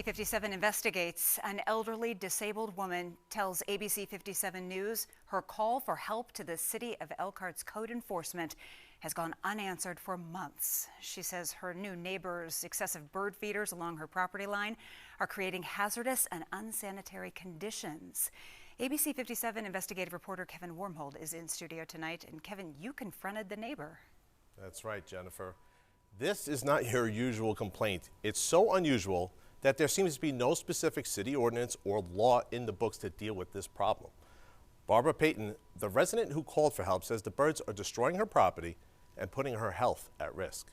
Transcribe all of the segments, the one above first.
57 investigates. An elderly disabled woman tells ABC 57 News her call for help to the city of Elkhart's code enforcement has gone unanswered for months. She says her new neighbor's excessive bird feeders along her property line are creating hazardous and unsanitary conditions. ABC 57 investigative reporter Kevin Wormhold is in studio tonight. And Kevin, you confronted the neighbor. That's right, Jennifer. This is not your usual complaint. It's so unusual that there seems to be no specific city ordinance or law in the books to deal with this problem. Barbara Payton, the resident who called for help, says the birds are destroying her property and putting her health at risk.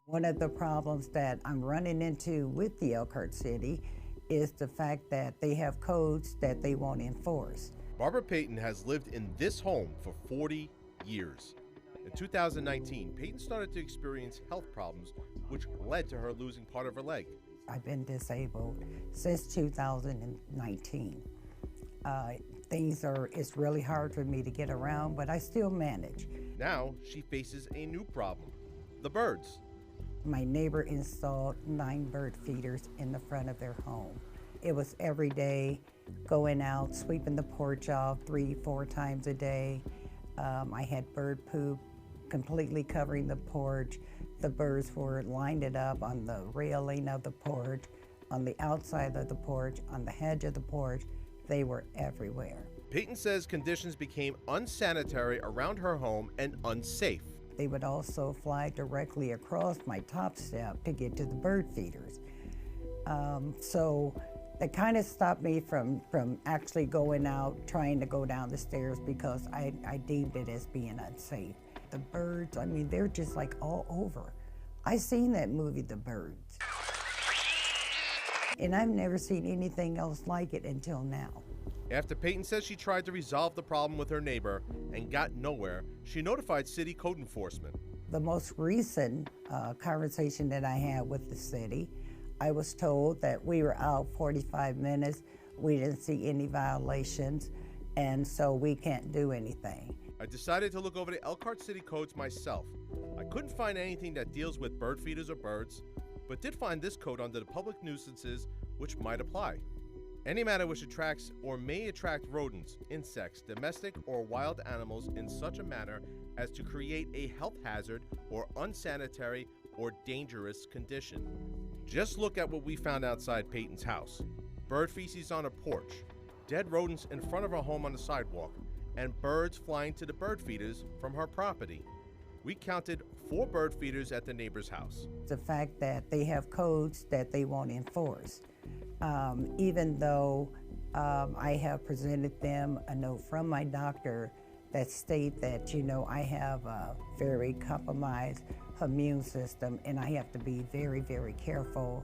One of the problems that I'm running into with the Elkhart City is the fact that they have codes that they won't enforce. Barbara Payton has lived in this home for 40 years. In 2019, Payton started to experience health problems, which led to her losing part of her leg. I've been disabled since 2019. It's really hard for me to get around, but I still manage. Now she faces a new problem, the birds. My neighbor installed 9 bird feeders in the front of their home. It was every day, going out, sweeping the porch off 3-4 times a day. I had bird poop completely covering the porch. The birds were lined it up on the railing of the porch, on the outside of the porch, on the hedge of the porch. They were everywhere. Payton says conditions became unsanitary around her home and unsafe. They would also fly directly across my top step to get to the bird feeders. So that kind of stopped me from actually going out, trying to go down the stairs, because I deemed it as being unsafe. The birds, I mean, they're just like all over. I seen that movie, The Birds. And I've never seen anything else like it until now. After Payton says she tried to resolve the problem with her neighbor and got nowhere, she notified city code enforcement. The most recent conversation that I had with the city, I was told that we were out 45 minutes, we didn't see any violations, and so we can't do anything. I decided to look over the Elkhart City codes myself. I couldn't find anything that deals with bird feeders or birds, but did find this code under the public nuisances, which might apply. Any matter which attracts or may attract rodents, insects, domestic or wild animals in such a manner as to create a health hazard or unsanitary or dangerous condition. Just look at what we found outside Payton's house. Bird feces on a porch, dead rodents in front of her home on the sidewalk, and birds flying to the bird feeders from her property. We counted 4 bird feeders at the neighbor's house. The fact that they have codes that they won't enforce. Even though I have presented them a note from my doctor that state that, I have a very compromised immune system and I have to be very, very careful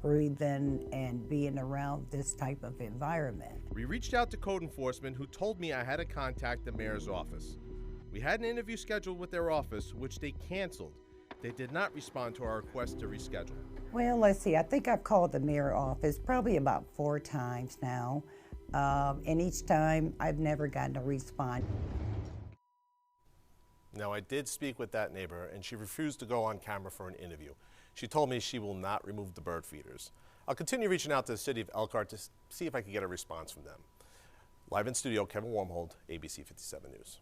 breathing and being around this type of environment. We reached out to code enforcement, who told me I had to contact the mayor's office. We had an interview scheduled with their office, which they canceled. They did not respond to our request to reschedule. Well, let's see, I think I've called the mayor's office probably about 4 times now, and each time I've never gotten a response. Now, I did speak with that neighbor, and she refused to go on camera for an interview. She told me she will not remove the bird feeders. I'll continue reaching out to the city of Elkhart to see if I can get a response from them. Live in studio, Kevin Wormhold, ABC 57 News.